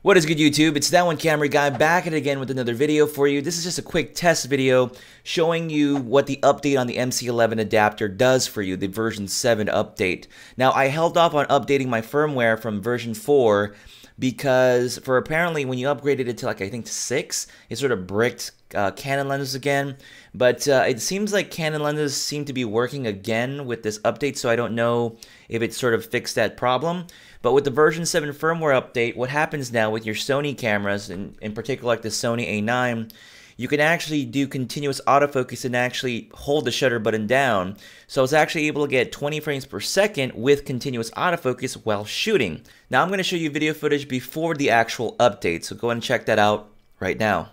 What is good, YouTube? It's that one camera guy back at it again with another video for you. This is just a quick test video showing you what the update on the MC-11 adapter does for you, the version 7 update. Now, I held off on updating my firmware from version 4 because for apparently when you upgraded it to I think to 6, it sort of bricked Canon lenses again. But it seems like Canon lenses seem to be working again with this update, so I don't know if it sort of fixed that problem. But with the version 7 firmware update, what happens now with your Sony cameras, in particular like the Sony A9, you can actually do continuous autofocus and actually hold the shutter button down. So I was actually able to get 20 frames per second with continuous autofocus while shooting. Now I'm going to show you video footage before the actual update, so go ahead and check that out right now.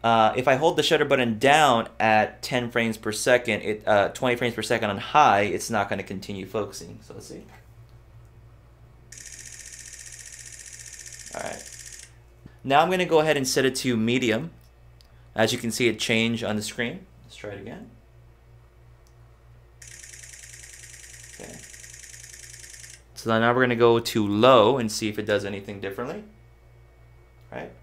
If I hold the shutter button down at 10 frames per second, 20 frames per second on high, it's not going to continue focusing. So let's see. Alright. Now I'm going to go ahead and set it to medium. As you can see it change on the screen. Let's try it again. Okay. So now we're going to go to low and see if it does anything differently. Right.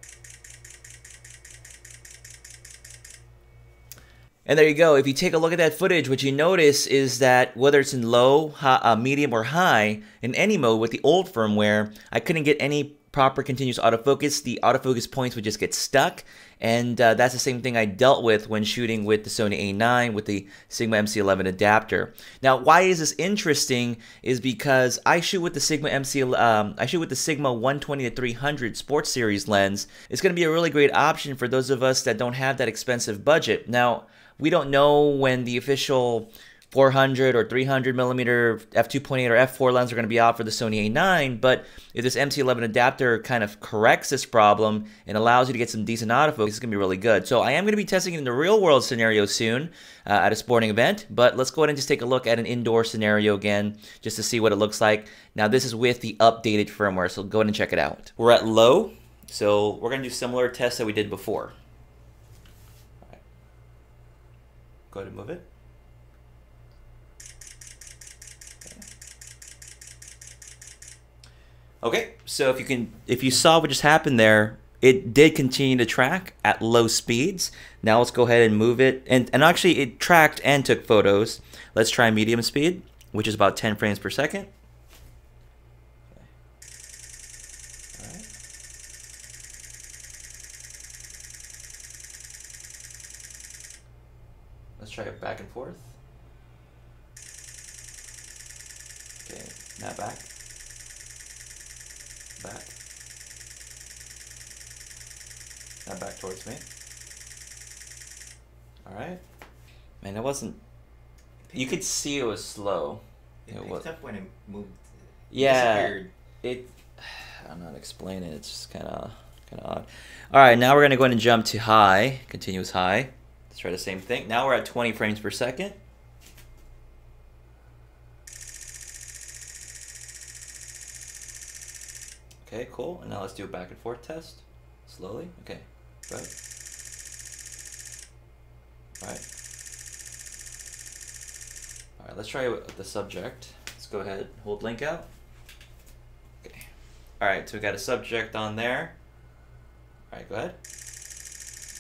And there you go. If you take a look at that footage, what you notice is that whether it's in low, medium, or high, in any mode with the old firmware, I couldn't get any proper continuous autofocus. The autofocus points would just get stuck, and that's the same thing I dealt with when shooting with the Sony A9 with the Sigma MC-11 adapter. Now, why is this interesting? Is because I shoot with the Sigma 120-300 Sports Series lens. It's going to be a really great option for those of us that don't have that expensive budget. Now, we don't know when the official 400 or 300 millimeter f2.8 or f4 lens are going to be out for the Sony A9, but if this MC-11 adapter kind of corrects this problem and allows you to get some decent autofocus, it's going to be really good. So I am going to be testing it in the real world scenario soon at a sporting event, but let's go ahead and just take a look at an indoor scenario again just to see what it looks like. Now this is with the updated firmware, so go ahead and check it out. We're at low, so we're going to do similar tests that we did before. All right. Go ahead and move it. Okay, so if you saw what just happened there, it did continue to track at low speeds. Now let's go ahead and move it, and actually it tracked and took photos. Let's try medium speed, which is about 10 frames per second. Okay. All right. Let's try it back and forth. Okay, now back. Back. Now back towards me. Alright. Man, it wasn't... You could see it was slow. It picked up when it moved. Yeah. I'm not explaining it. It's just kind of odd. Alright, now we're going to go ahead and jump to high. Continuous high. Let's try the same thing. Now we're at 20 frames per second. Okay, cool. And now let's do a back and forth test. Slowly. Okay. Go ahead. Alright. Alright, let's try it with the subject. Let's go ahead. Hold link out. Okay. Alright, so we got a subject on there. Alright, go ahead.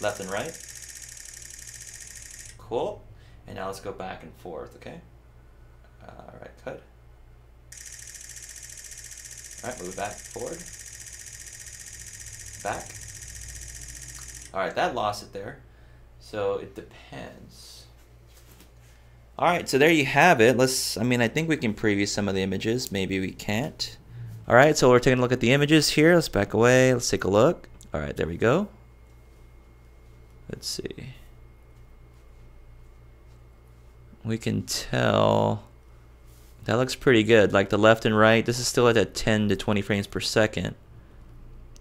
Left and right. Cool. And now let's go back and forth, okay? Alright, cut. Alright, move it back, forward, back. Alright, that lost it there. So it depends. Alright, so there you have it. I think we can preview some of the images. Maybe we can't. Alright, so we're taking a look at the images here. Let's back away. Let's take a look. Alright, there we go. Let's see. We can tell... That looks pretty good. Like the left and right, this is still at that 10 to 20 frames per second.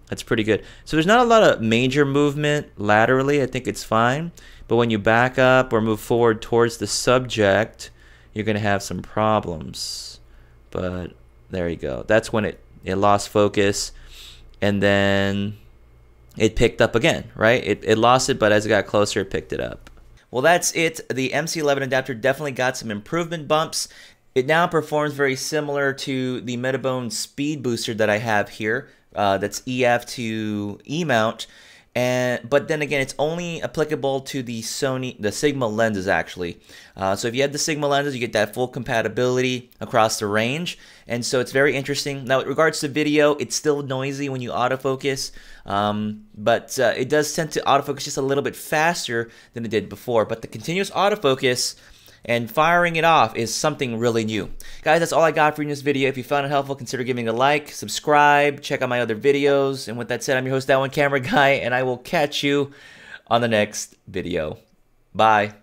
That's pretty good. So there's not a lot of major movement laterally. I think it's fine. But when you back up or move forward towards the subject, you're going to have some problems. But there you go. That's when it lost focus. And then it picked up again, right? It lost it, but as it got closer, it picked it up. Well, that's it. The MC-11 adapter definitely got some improvement bumps. It now performs very similar to the Metabone speed booster that I have here. that's EF to E mount. But then again, it's only applicable to the Sigma lenses actually. So if you have the Sigma lenses, you get that full compatibility across the range, and so it's very interesting. Now, with regards to video, it's still noisy when you autofocus, but it does tend to autofocus just a little bit faster than it did before. But the continuous autofocus and firing it off is something really new. Guys, that's all I got for you in this video. If you found it helpful, consider giving it a like, subscribe, check out my other videos. And with that said, I'm your host, That One Camera Guy, and I will catch you on the next video. Bye.